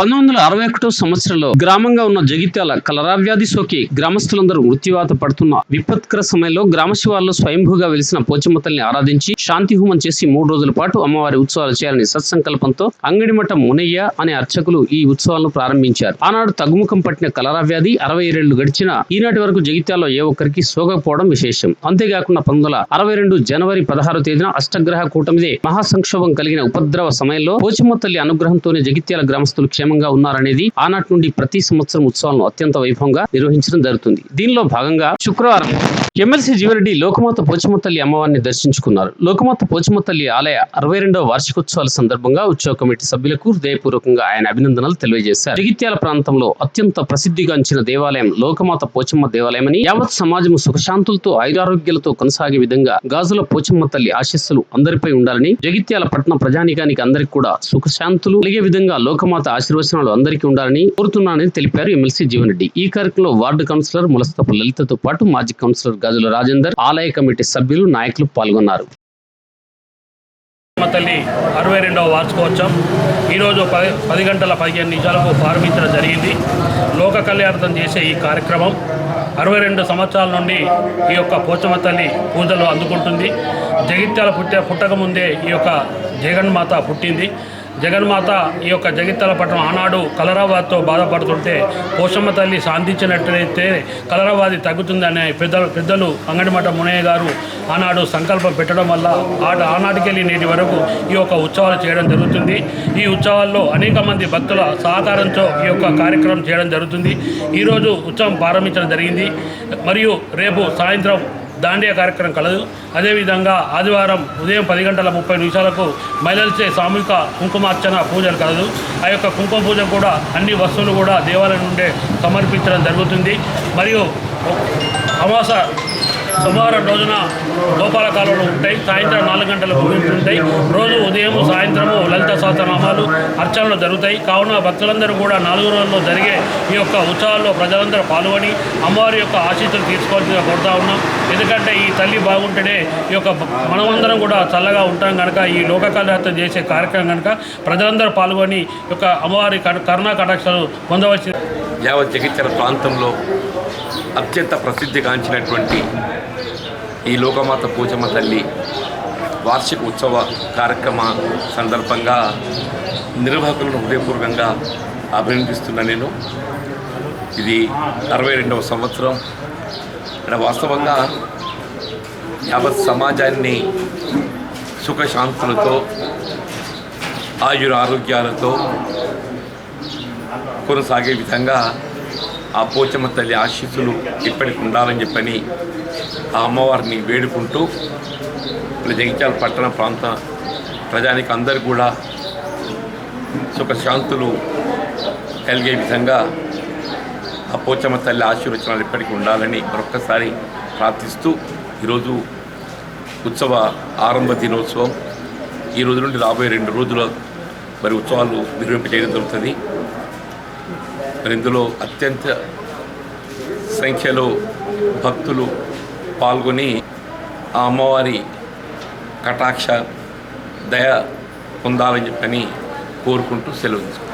1961 సంవత్సరంలో గ్రామంగా ఉన్న జగిత్యాల కలరా వ్యాధి సోకి గ్రామస్తులందరూ మృత్యువాత పడుతున్న విపత్కర సమయంలో గ్రామ శివార్లో స్వయంభూగా వెలిసిన పోచమ్మ తల్లిని ఆరాధించి శాంతి హోమం చేసి 3 రోజుల పాటు అమ్మవారి ఉత్సవాలు చేయాలని సత్సంకల్పంతో అంగడిమఠం మునయ్య అనే అర్చకులు ఈ ఉత్సవాలను ప్రారంభించారు. ఆనాడు తగ్గుముఖం పట్టిన కలరా వ్యాధి 67 గడిచినా ఈనాటి వరకు జగిత్యాలలో ఏ ఒక్కరికి సోకకపోవడం విశేషం. అంతేకాకుండా 1962 జనవరి 16 తేదీన అష్టగ్రహ కూటమిదే మహాసంక్షోభం కలిగిన ఉపద్రవ సమయంలో పోచమ్మ తల్లి అనుగ్రహంతోనే జగిత్యాల గ్రామస్తులు క్షేమంగా ఉన్నారనేది ఆనాటి నుండి ప్రతి సంవత్సరం ఉత్సవాలను అత్యంత వైభవంగా నిర్వహించడం జరుగుతుంది. దీనిలో భాగంగా శుక్రవారం ఎమ్మెల్సీ జీవరెడ్డి లోకమాత పోచమ్మ తల్లి అమ్మవారిని దర్శించుకున్నారు. లోకమాత పోచమ్మ తల్లి ఆలయ 62వ వార్షికోత్సవాల సందర్భంగా ఉత్సవ కమిటీ సభ్యులకు హృదయపూర్వకంగా ఆయన అభినందనలు తెలియజేశారు. జగిత్యాల ప్రాంతంలో అత్యంత ప్రసిద్ధిగాంచిన దేవాలయం లోకమాత పోచమ్మ దేవాలయమని, యావత్ సమాజము సుఖశాంతులతో ఆయురారోగ్యాలతో కొనసాగే విధంగా గాజుల పోచమ్మ తల్లి ఆశీస్సులు అందరిపై ఉండాలని, జగిత్యాల పట్టణ ప్రజానీకానికి అందరికీ కూడా సుఖశాంతులు కలిగే విధంగా లోకమాత ఆశీర్వచనాలు అందరికీ ఉండాలని కోరుతున్నానని తెలిపారు ఎమ్మెల్సీ జీవన్రెడ్డి. ఈ కార్యక్రమంలో వార్డు కౌన్సిలర్ ములస్తపు లలితతో పాటు మాజీ కౌన్సిలర్ గాజుల రాజేందర్, ఆలయ కమిటీ సభ్యులు, నాయకులు పాల్గొన్నారు. తల్లి 62వ వార్షికోత్సవం ఈరోజు 10 గంటల 15 నిమిషాలకు ప్రారంభించడం జరిగింది. లోక కళ్యాణం చేసే ఈ కార్యక్రమం 62 సంవత్సరాల నుండి ఈ యొక్క పోచమ్మ తల్లి పూజలు అందుకుంటుంది. జగిత్యాల పుట్టక ముందే ఈ యొక్క జగన్మాత పుట్టింది. జగన్మాత ఈ యొక్క జగిత్యాల పట్టణం ఆనాడు కలరావాదితో బాధపడుతుంటే పోచమ్మ తల్లి శాంతించినట్లయితే కలరావాది తగ్గుతుందనే పెద్దలు అంగడిమఠ మునయ్య గారు ఆనాడు సంకల్పం పెట్టడం వల్ల ఆనాటికెళ్ళి నేటి వరకు ఈ యొక్క ఉత్సవాలు చేయడం జరుగుతుంది. ఈ ఉత్సవాల్లో అనేక మంది భక్తుల సహకారంతో ఈ యొక్క కార్యక్రమం చేయడం జరుగుతుంది. ఈరోజు ఉత్సవం ప్రారంభించడం జరిగింది. మరియు రేపు సాయంత్రం దాండియా కార్యక్రమం కలదు. అదేవిధంగా ఆదివారం ఉదయం 10 గంటల 30 నిమిషాలకు మహిళలచే సామూహిక కుంకుమార్చన పూజలు కలదు. ఆ యొక్క కుంకుమ పూజ కూడా అన్ని వస్తువులు కూడా దేవాలయం నుండే సమర్పించడం జరుగుతుంది. మరియు అమావాస సోమవారం రోజున గోపాల కాలంలో ఉంటాయి. సాయంత్రం 4 గంటలకు ఉంటాయి. రోజు ఉదయం సాయంత్రము లలిత సహస్రనామాలు అర్చనలు జరుగుతాయి. కావున భక్తులందరూ కూడా 4 రోజుల్లో జరిగే ఈ యొక్క ఉత్సవాల్లో ప్రజలందరూ పాల్గొని అమ్మవారి యొక్క ఆశీస్సులు తీసుకోవాల్సిందిగా కోరుతా ఉన్నాం. ఎందుకంటే ఈ తల్లి బాగుంటేనే ఈ యొక్క మనమందరం కూడా చల్లగా ఉంటాం కనుక ఈ లోక కళ్యాణం చేసే కార్యక్రమం కనుక ప్రజలందరూ పాల్గొని ఈ యొక్క అమ్మవారి కరుణా కటాక్షాలు పొందవలసింది. యావత్ జగిత్యాల ప్రాంతంలో అత్యంత ప్రసిద్ధిగాంచినటువంటి ఈ లోకమాత పోచమ్మ తల్లి వార్షిక ఉత్సవ కార్యక్రమ సందర్భంగా నిర్వాహకులను హృదయపూర్వకంగా అభినందిస్తున్నా. నేను ఇది 62వ సంవత్సరం. ఇక్కడ వాస్తవంగా యావత్ సమాజాన్ని సుఖశాంతులతో ఆయురారోగ్యాలతో కొనసాగే విధంగా ఆ పోచమ్మ తల్లి ఆశీస్సులు ఇప్పటికి ఉండాలని చెప్పని ఆ అమ్మవారిని వేడుకుంటూ జగిత్యాల పట్టణ ప్రాంత ప్రజానికి అందరూ కూడా సుఖశాంతులు కలిగే విధంగా ఆ పోచమ్మ తల్లి ఆశీర్వచనాలు ఇప్పటికీ ఉండాలని మరొక్కసారి ప్రార్థిస్తూ ఈరోజు ఉత్సవ ఆరంభ దినోత్సవం. ఈ రోజు నుండి రాబోయే 2 రోజుల మరి ఉత్సవాలు నిర్వహింపజేయడం జరుగుతుంది. మరి ఇందులో అత్యంత సంఖ్యలో భక్తులు పాల్గొని ఆ అమ్మవారి కటాక్ష దయ పొందాలని చెప్పని కోరుకుంటూ సెలవు తీసుకుంటాం.